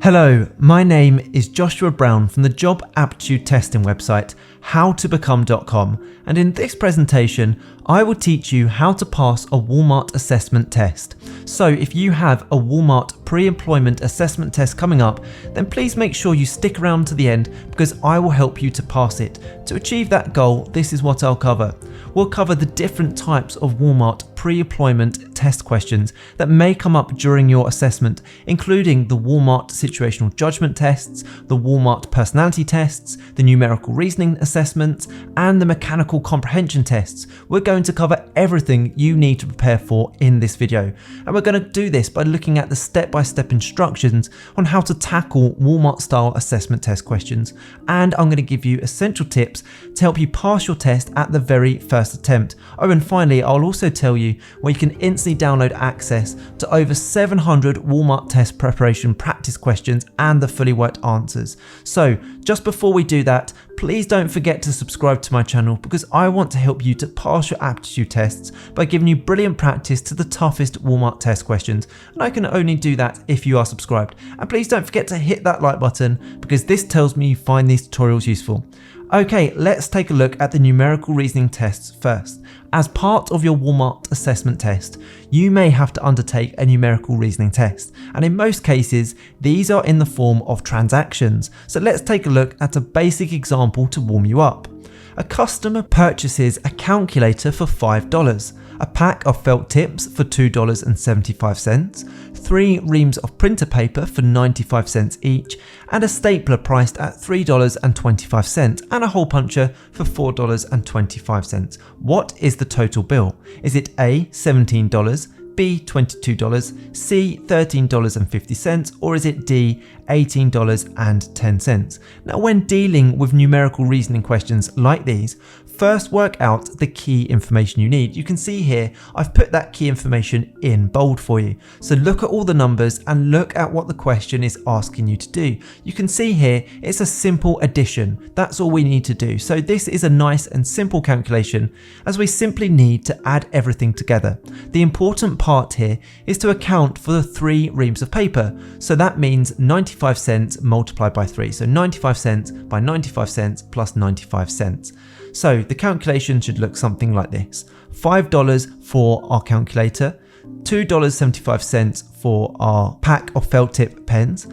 Hello, my name is Joshua Brown from the job aptitude testing website howtobecome.com, and in this presentation I will teach you how to pass a Walmart assessment test. So if you have a Walmart pre-employment assessment test coming up, then please make sure you stick around to the end because I will help you to pass it. To achieve that goal, this is what I'll cover. We'll cover the different types of Walmart pre-employment test questions that may come up during your assessment, including the Walmart Situational Judgement tests, the Walmart personality tests, the numerical reasoning assessments, and the mechanical comprehension tests. We're going to cover everything you need to prepare for in this video, and we're going to do this by looking at the step-by-step instructions on how to tackle Walmart-style assessment test questions, and I'm going to give you essential tips to help you pass your test at the very first attempt. Oh, and finally, I'll also tell you where you can instantly download access to over 700 Walmart test preparation practice questions and the fully worked answers. So just before we do that, please don't forget to subscribe to my channel because I want to help you to pass your aptitude tests by giving you brilliant practice to the toughest Walmart test questions, and I can only do that if you are subscribed. And please don't forget to hit that like button because this tells me you find these tutorials useful. Okay, let's take a look at the numerical reasoning tests first. As part of your Walmart assessment test, you may have to undertake a numerical reasoning test, and in most cases, these are in the form of transactions. So let's take a look at a basic example to warm you up. A customer purchases a calculator for $5, a pack of felt tips for $2.75, 3 reams of printer paper for 95 cents each, and a stapler priced at $3.25, and a hole puncher for $4.25. What is the total bill? Is it A, $17, B, $22, C, $13.50, or is it D, $18.10? Now, when dealing with numerical reasoning questions like these, first work out the key information you need. You can see here, I've put that key information in bold for you. So look at all the numbers and look at what the question is asking you to do. You can see here, it's a simple addition. That's all we need to do. So this is a nice and simple calculation as we simply need to add everything together. The important part here is to account for the 3 reams of paper. So that means 95 cents multiplied by 3. So 95 cents by 95 cents plus 95 cents. So the calculation should look something like this. $5 for our calculator, $2.75 for our pack of felt tip pens,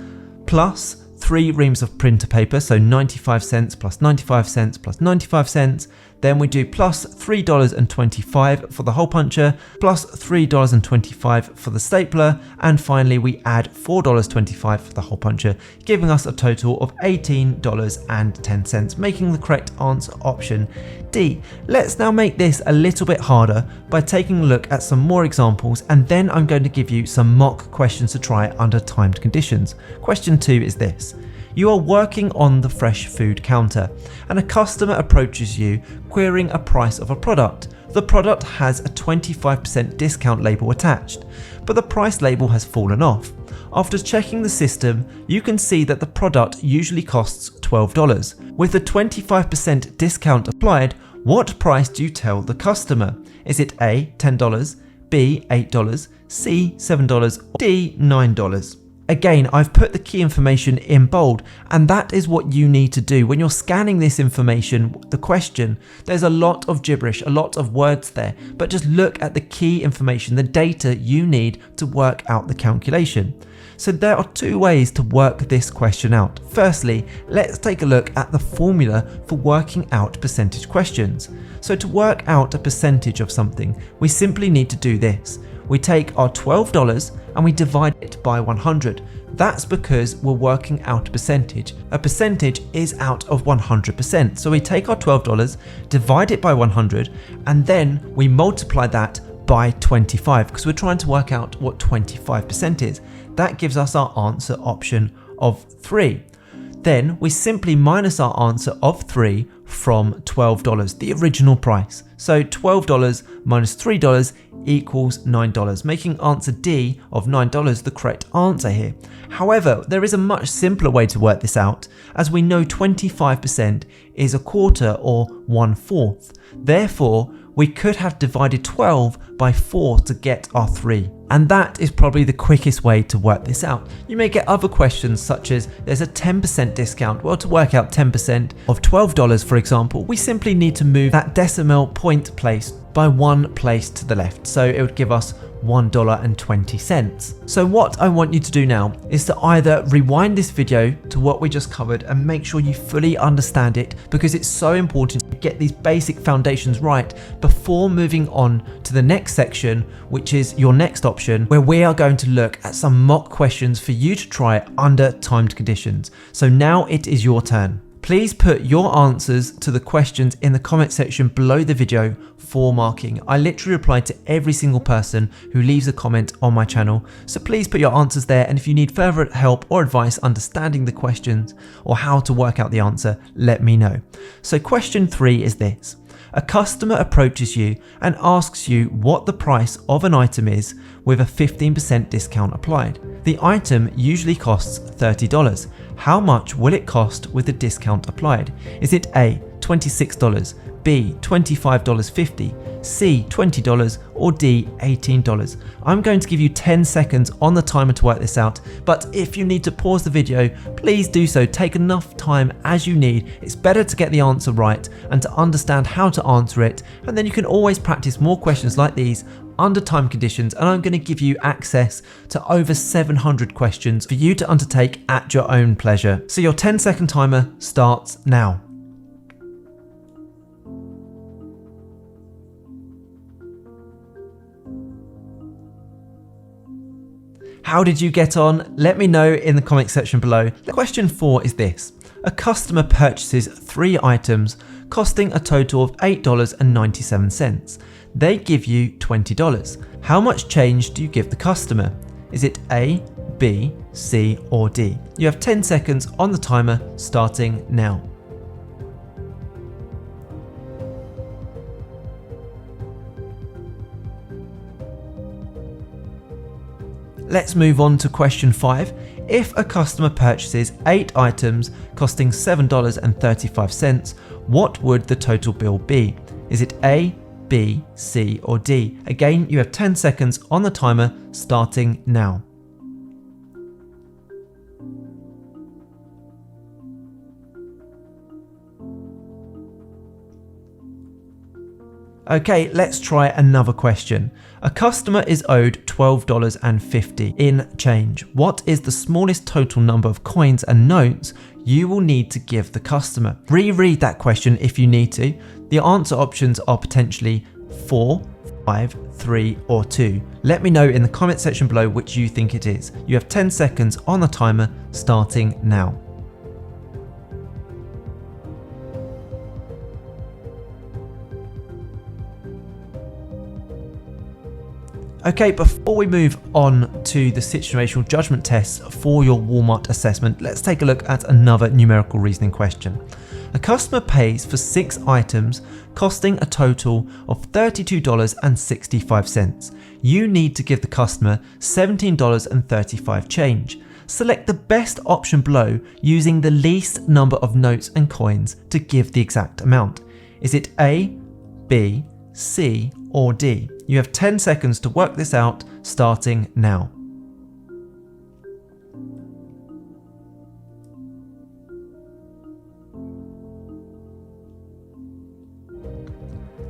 plus 3 reams of printer paper, so 95 cents plus 95 cents plus 95 cents. Then we do plus $3.25 for the hole puncher, plus $3.25 for the stapler, and finally we add $4.25 for the hole puncher, giving us a total of $18.10, making the correct answer option D. Let's now make this a little bit harder by taking a look at some more examples, and then I'm going to give you some mock questions to try under timed conditions. Question 2 is this. You are working on the fresh food counter and a customer approaches you querying a price of a product. The product has a 25% discount label attached, but the price label has fallen off. After checking the system, you can see that the product usually costs $12. With the 25% discount applied, what price do you tell the customer? Is it A, $10, B, $8, C, $7, or D, $9? Again, I've put the key information in bold, and that is what you need to do. When you're scanning this information, the question, there's a lot of gibberish, a lot of words there, but just look at the key information, the data you need to work out the calculation. So there are 2 ways to work this question out. Firstly, let's take a look at the formula for working out percentage questions. So to work out a percentage of something, we simply need to do this. We take our $12 and we divide it by 100. That's because we're working out a percentage. A percentage is out of 100%. So we take our $12, divide it by 100, and then we multiply that by 25 because we're trying to work out what 25% is. That gives us our answer option of 3. Then we simply minus our answer of 3 from $12, the original price. So $12 minus $3 equals $9, making answer D of $9 the correct answer here. However, there is a much simpler way to work this out, as we know 25% is a quarter or 1/4. Therefore, we could have divided 12 by 4 to get our 3. And that is probably the quickest way to work this out. You may get other questions such as there's a 10% discount. Well, to work out 10% of $12, for example, we simply need to move that decimal point place by 1 place to the left. So it would give us $1.20. So what I want you to do now is to either rewind this video to what we just covered and make sure you fully understand it, because it's so important to get these basic foundations right before moving on to the next section, which is your next option, where we are going to look at some mock questions for you to try under timed conditions. So now it is your turn. Please put your answers to the questions in the comment section below the video for marking. I literally reply to every single person who leaves a comment on my channel, so please put your answers there, and if you need further help or advice understanding the questions or how to work out the answer, let me know. So question 3 is this. A customer approaches you and asks you what the price of an item is with a 15% discount applied. The item usually costs $30. How much will it cost with the discount applied? Is it A, $26, B, $25.50, C, $20, or D, $18? I'm going to give you 10 seconds on the timer to work this out, but if you need to pause the video, please do so. Take enough time as you need. It's better to get the answer right and to understand how to answer it, and then you can always practice more questions like these under time conditions, and I'm going to give you access to over 700 questions for you to undertake at your own pleasure. So your 10-second timer starts now. How did you get on? Let me know in the comment section below. Question 4 is this. A customer purchases 3 items costing a total of $8.97. They give you $20. How much change do you give the customer? Is it A, B, C, or D? You have 10 seconds on the timer starting now. Let's move on to question 5. If a customer purchases 8 items costing $7.35, what would the total bill be? Is it A, B, C, or D? Again, you have 10 seconds on the timer starting now. Okay, let's try another question. A customer is owed $12.50 in change. What is the smallest total number of coins and notes you will need to give the customer? Reread that question if you need to. The answer options are potentially 4, 5, 3, or 2. Let me know in the comment section below which you think it is. You have 10 seconds on the timer starting now. Okay, before we move on to the situational judgment tests for your Walmart assessment, let's take a look at another numerical reasoning question. A customer pays for 6 items costing a total of $32.65. You need to give the customer $17.35 change. Select the best option below using the least number of notes and coins to give the exact amount. Is it A, B, C, or D? You have 10 seconds to work this out starting now.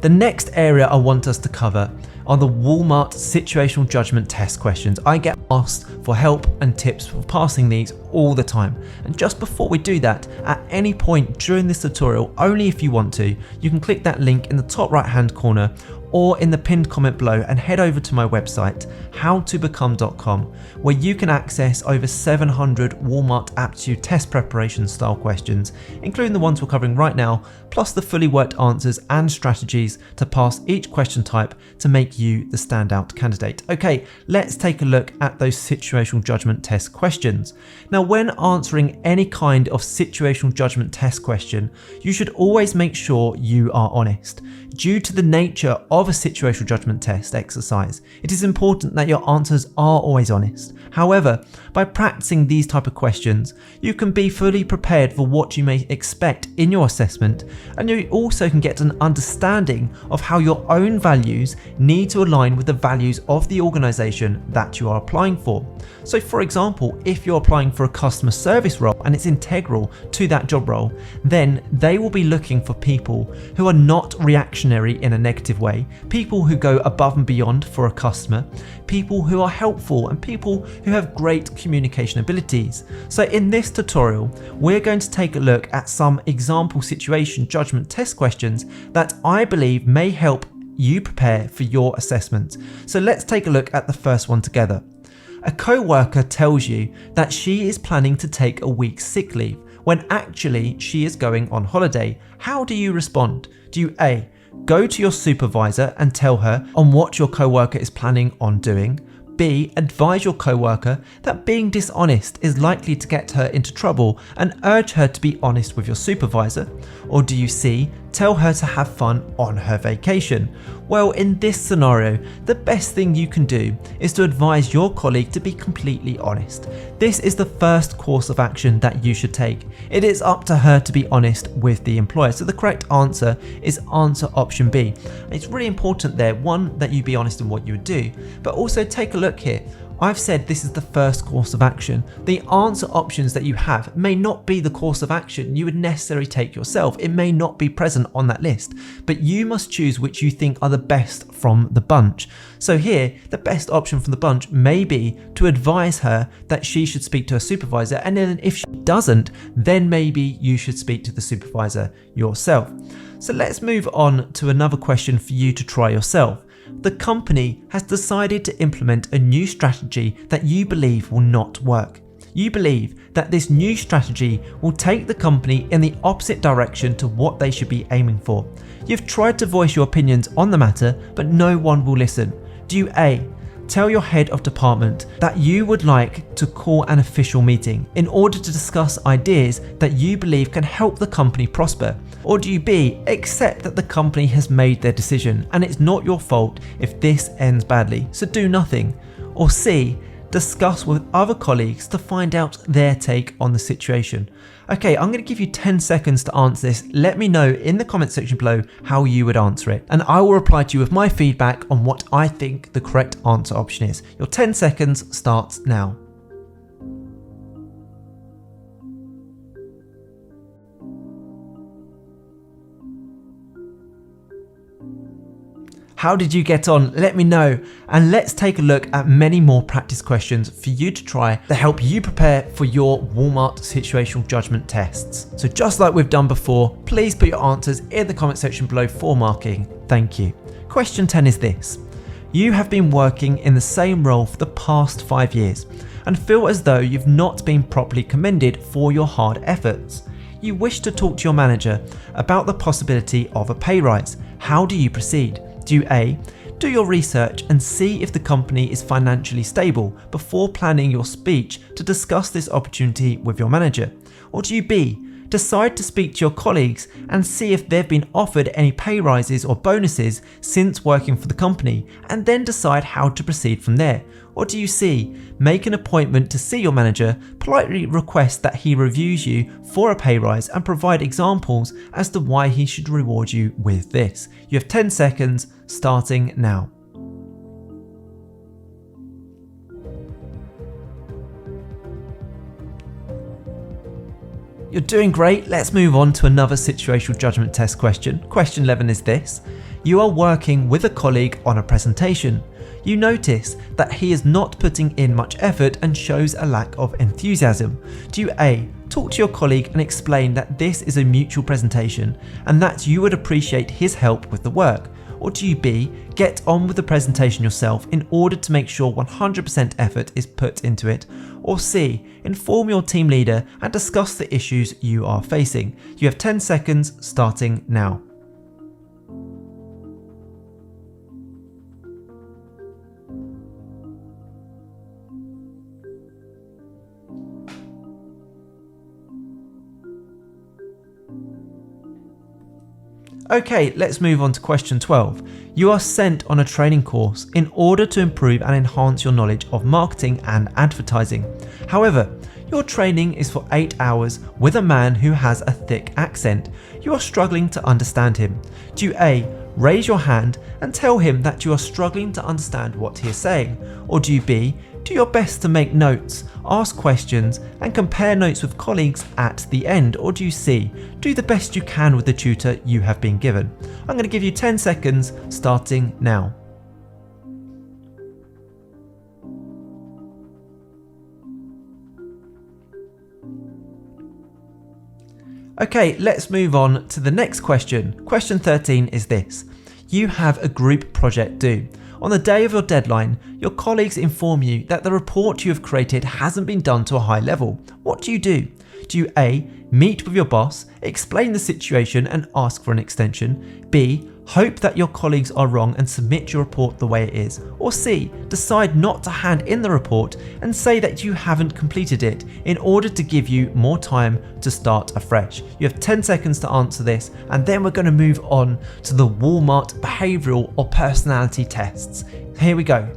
The next area I want us to cover are the Walmart situational judgment test questions. I get asked for help and tips for passing these all the time. And just before we do that, at any point during this tutorial, only if you want to, you can click that link in the top right hand corner or in the pinned comment below and head over to my website, howtobecome.com, where you can access over 700 Walmart aptitude test preparation style questions, including the ones we're covering right now, plus the fully worked answers and strategies to pass each question type to make you the standout candidate. Okay, let's take a look at those situational judgment test questions. Now, when answering any kind of situational judgment test question, you should always make sure you are honest. Due to the nature of a situational judgment test exercise, it is important that your answers are always honest. However, By practicing these type of questions, you can be fully prepared for what you may expect in your assessment, and you also can get an understanding of how your own values need to align with the values of the organisation that you are applying for. So for example, if you're applying for a customer service role and it's integral to that job role, then they will be looking for people who are not reactionary in a negative way, people who go above and beyond for a customer, people who are helpful, and people who have great communication abilities. So in this tutorial, we're going to take a look at some example situation judgment test questions that I believe may help you prepare for your assessment. So let's take a look at the first one together. A co-worker tells you that she is planning to take a week's sick leave when actually she is going on holiday. How do you respond? Do you A, go to your supervisor and tell her on what your co-worker is planning on doing? B, advise your co-worker that being dishonest is likely to get her into trouble and urge her to be honest with your supervisor? Or do you C, tell her to have fun on her vacation? Well, in this scenario, the best thing you can do is to advise your colleague to be completely honest. This is the first course of action that you should take. It is up to her to be honest with the employer. So the correct answer is answer option B. It's really important there, one, that you be honest in what you would do, but also take a look here. I've said this is the first course of action. The answer options that you have may not be the course of action you would necessarily take yourself. It may not be present on that list, but you must choose which you think are the best from the bunch. So here, the best option from the bunch may be to advise her that she should speak to her supervisor, and then if she doesn't, then maybe you should speak to the supervisor yourself. So let's move on to another question for you to try yourself. The company has decided to implement a new strategy that you believe will not work. You believe that this new strategy will take the company in the opposite direction to what they should be aiming for. You've tried to voice your opinions on the matter, but no one will listen. Do you A, tell your head of department that you would like to call an official meeting in order to discuss ideas that you believe can help the company prosper? Or do you B, accept that the company has made their decision and it's not your fault if this ends badly, so do nothing? Or C, discuss with other colleagues to find out their take on the situation? Okay, I'm going to give you 10 seconds to answer this. Let me know in the comment section below how you would answer it, and I will reply to you with my feedback on what I think the correct answer option is. Your 10 seconds starts now. How did you get on? Let me know, and let's take a look at many more practice questions for you to try to help you prepare for your Walmart situational judgment tests. So just like we've done before, please put your answers in the comment section below for marking. Thank you. Question 10 is this. You have been working in the same role for the past 5 years and feel as though you've not been properly commended for your hard efforts. You wish to talk to your manager about the possibility of a pay rise. How do you proceed? Do you A, do your research and see if the company is financially stable before planning your speech to discuss this opportunity with your manager? Or do you B, decide to speak to your colleagues and see if they've been offered any pay rises or bonuses since working for the company, and then decide how to proceed from there? Or do you C, make an appointment to see your manager, politely request that he reviews you for a pay rise and provide examples as to why he should reward you with this? You have 10 seconds starting now. You're doing great. Let's move on to another situational judgment test question. Question 11 is this. You are working with a colleague on a presentation. You notice that he is not putting in much effort and shows a lack of enthusiasm. Do you A, talk to your colleague and explain that this is a mutual presentation and that you would appreciate his help with the work? Or do you B, get on with the presentation yourself in order to make sure 100% effort is put into it? Or C, inform your team leader and discuss the issues you are facing? You have 10 seconds starting now. Okay, let's move on to question 12. You are sent on a training course in order to improve and enhance your knowledge of marketing and advertising. However, your training is for 8 hours with a man who has a thick accent. You are struggling to understand him. Do you A, raise your hand and tell him that you are struggling to understand what he is saying? Or do you B, do your best to make notes, ask questions and compare notes with colleagues at the end? Or do you C, do the best you can with the tutor you have been given? I'm going to give you 10 seconds starting now. Okay, let's move on to the next question. Question 13 is this. You have a group project due. On the day of your deadline, your colleagues inform you that the report you have created hasn't been done to a high level. What do you do? Do you A, meet with your boss, explain the situation and ask for an extension? B, hope that your colleagues are wrong and submit your report the way it is? Or C, decide not to hand in the report and say that you haven't completed it in order to give you more time to start afresh? You have 10 seconds to answer this, and then we're going to move on to the Walmart behavioral or personality tests. Here we go.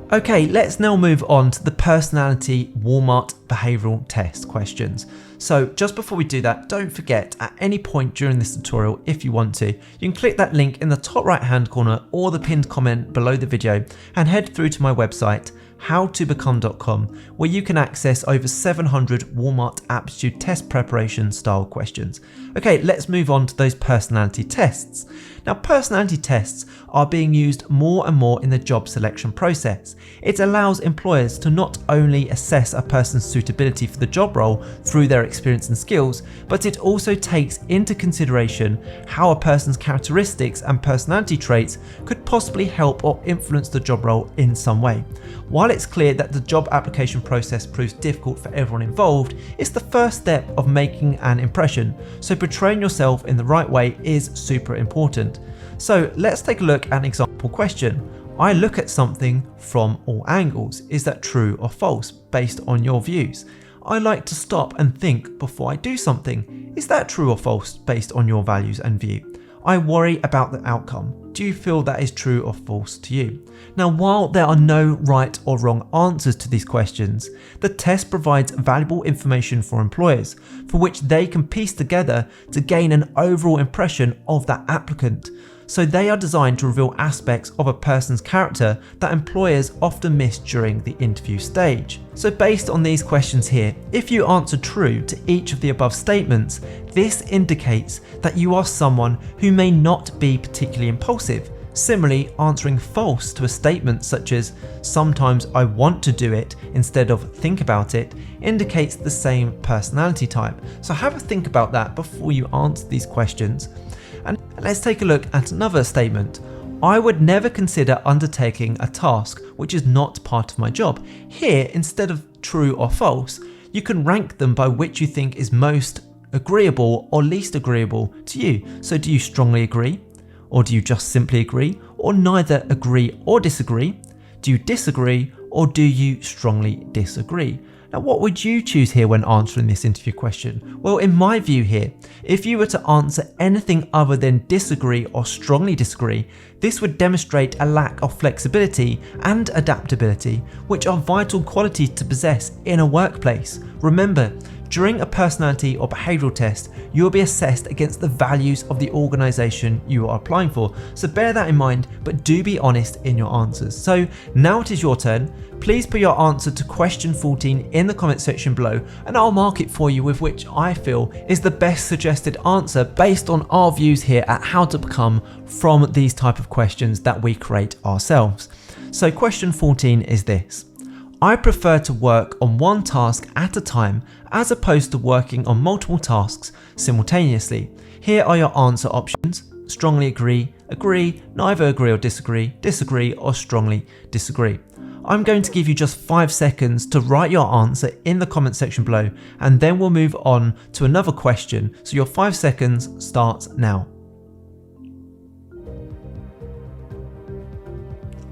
Okay, let's now move on to the personality Walmart behavioral test questions. So just before we do that, don't forget at any point during this tutorial, if you want to, you can click that link in the top right hand corner or the pinned comment below the video and head through to my website howtobecome.com, where you can access over 700 Walmart aptitude test preparation style questions. Okay, let's move on to those personality tests. Now, personality tests are being used more and more in the job selection process. It allows employers to not only assess a person's suitability for the job role through their experience and skills, but it also takes into consideration how a person's characteristics and personality traits could possibly help or influence the job role in some way. While it's clear that the job application process proves difficult for everyone involved, it's the first step of making an impression, so portraying yourself in the right way is super important. So let's take a look at an example question. I look at something from all angles. Is that true or false based on your views? I like to stop and think before I do something. Is that true or false based on your values and view? I worry about the outcome. Do you feel that is true or false to you? Now, while there are no right or wrong answers to these questions, the test provides valuable information for employers, for which they can piece together to gain an overall impression of that applicant. So they are designed to reveal aspects of a person's character that employers often miss during the interview stage. So based on these questions here, if you answer true to each of the above statements, this indicates that you are someone who may not be particularly impulsive. Similarly, answering false to a statement such as "sometimes I want to do it instead of think about it" indicates the same personality type. So have a think about that before you answer these questions. And let's take a look at another statement. I would never consider undertaking a task which is not part of my job. Here, instead of true or false, you can rank them by which you think is most agreeable or least agreeable to you. So do you strongly agree? Or do you just simply agree? Or neither agree or disagree? Do you disagree? Or do you strongly disagree? Now, what would you choose here when answering this interview question? Well, in my view here, if you were to answer anything other than disagree or strongly disagree, this would demonstrate a lack of flexibility and adaptability, which are vital qualities to possess in a workplace. Remember, during a personality or behavioural test, you will be assessed against the values of the organisation you are applying for. So bear that in mind, but do be honest in your answers. So now it is your turn. Please put your answer to question 14 in the comment section below, and I'll mark it for you with which I feel is the best suggested answer based on our views here at How to Become from these type of questions that we create ourselves. So question 14 is this. I prefer to work on one task at a time as opposed to working on multiple tasks simultaneously. Here are your answer options: strongly agree, agree, neither agree or disagree, disagree or strongly disagree. I'm going to give you just 5 seconds to write your answer in the comment section below, and then we'll move on to another question. So your 5 seconds starts now.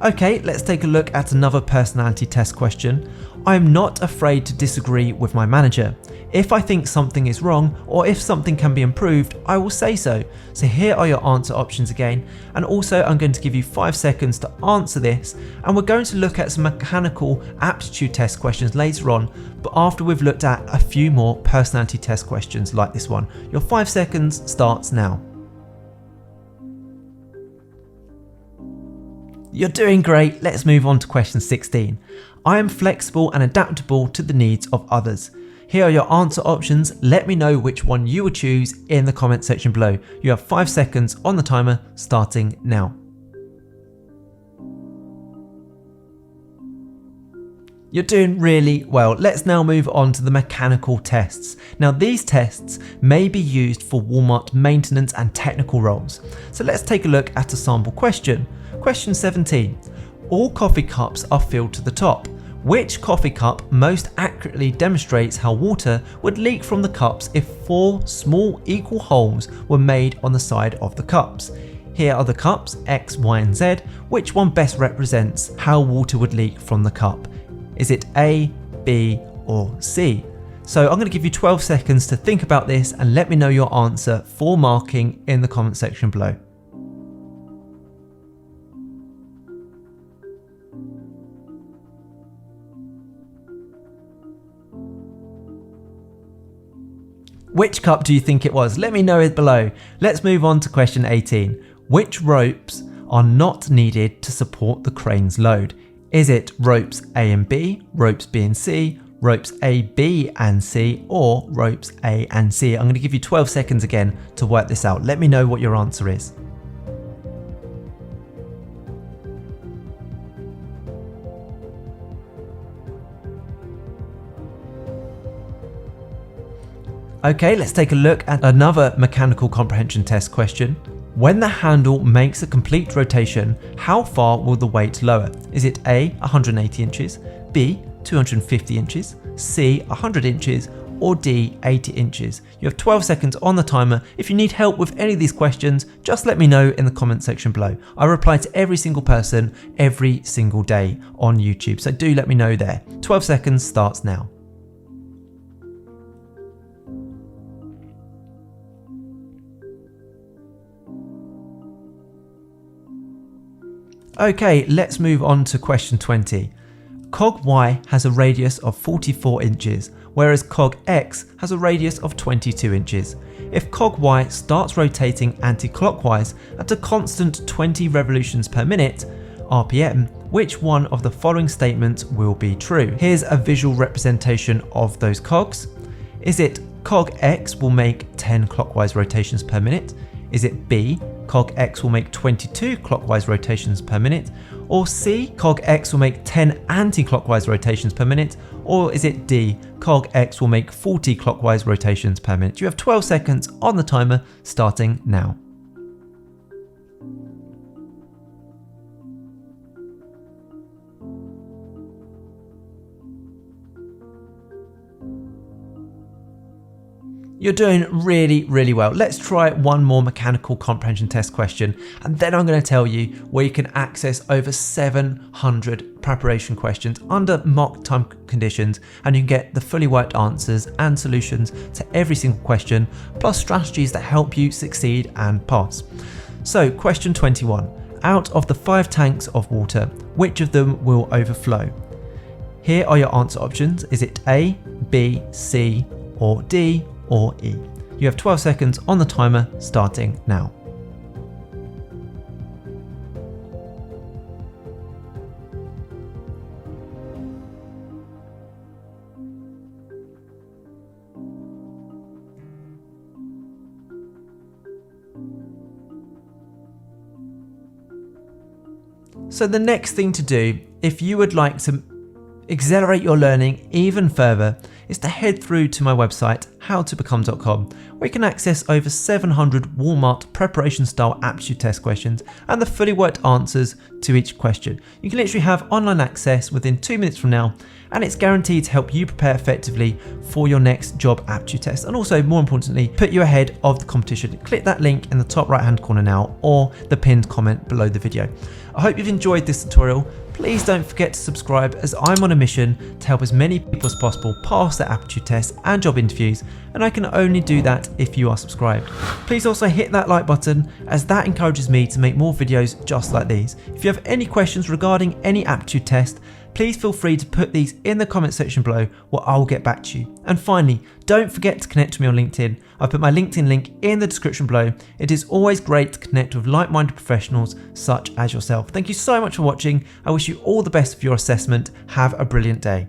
Okay, let's take a look at another personality test question. I am not afraid to disagree with my manager. If I think something is wrong or if something can be improved, I will say so. So here are your answer options again. And also I'm going to give you 5 seconds to answer this. And we're going to look at some mechanical aptitude test questions later on, but after we've looked at a few more personality test questions like this one. Your 5 seconds starts now. You're doing great. Let's move on to question 16. I am flexible and adaptable to the needs of others. Here are your answer options. Let me know which one you would choose in the comment section below. You have 5 seconds on the timer starting now. You're doing really well. Let's now move on to the mechanical tests. Now these tests may be used for Walmart maintenance and technical roles. So let's take a look at a sample question. Question 17. All coffee cups are filled to the top. Which coffee cup most accurately demonstrates how water would leak from the cups if 4 small equal holes were made on the side of the cups? Here are the cups X, Y and Z. Which one best represents how water would leak from the cup? Is it A, B or C? So I'm going to give you 12 seconds to think about this and let me know your answer for marking in the comment section below. Which cup do you think it was? Let me know it below. Let's move on to question 18. Which ropes are not needed to support the crane's load? Is it ropes A and B, ropes B and C, ropes A, B and C, or ropes A and C? I'm going to give you 12 seconds again to work this out. Let me know what your answer is. Okay, let's take a look at another mechanical comprehension test question. When the handle makes a complete rotation, how far will the weight lower? Is it A, 180 inches, B, 250 inches, C, 100 inches, or D, 80 inches? You have 12 seconds on the timer. If you need help with any of these questions, just let me know in the comment section below. I reply to every single person every single day on YouTube, so do let me know there. 12 seconds starts now. Okay, let's move on to question 20. Cog Y has a radius of 44 inches, whereas Cog X has a radius of 22 inches. If Cog Y starts rotating anti-clockwise at a constant 20 revolutions per minute, RPM, which one of the following statements will be true? Here's a visual representation of those cogs. Is it Cog X will make 10 clockwise rotations per minute? Is it B, Cog X will make 22 clockwise rotations per minute? Or C, Cog X will make 10 anti-clockwise rotations per minute? Or is it D, Cog X will make 40 clockwise rotations per minute? You have 12 seconds on the timer starting now. You're doing really well. Let's try one more mechanical comprehension test question, and then I'm going to tell you where you can access over 700 preparation questions under mock time conditions, and you can get the fully worked answers and solutions to every single question, plus strategies that help you succeed and pass. So question 21. Out of the 5 tanks of water, which of them will overflow? Here are your answer options. Is it A, B, C, or D, or E? You have 12 seconds on the timer starting now. So the next thing to do, if you would like to accelerate your learning even further, is to head through to my website, howtobecome.com, where you can access over 700 Walmart preparation style aptitude test questions and the fully worked answers to each question. You can literally have online access within 2 minutes from now, and it's guaranteed to help you prepare effectively for your next job aptitude test, and also more importantly put you ahead of the competition. Click that link in the top right hand corner now, or the pinned comment below the video. I hope you've enjoyed this tutorial. Please don't forget to subscribe, as I'm on a mission to help as many people as possible pass their aptitude tests and job interviews, and I can only do that if you are subscribed. Please also hit that like button, as that encourages me to make more videos just like these. If you have any questions regarding any aptitude test, please feel free to put these in the comment section below, where I'll get back to you. And finally, don't forget to connect with me on LinkedIn. I've put my LinkedIn link in the description below. It is always great to connect with like-minded professionals such as yourself. Thank you so much for watching. I wish you all the best for your assessment. Have a brilliant day.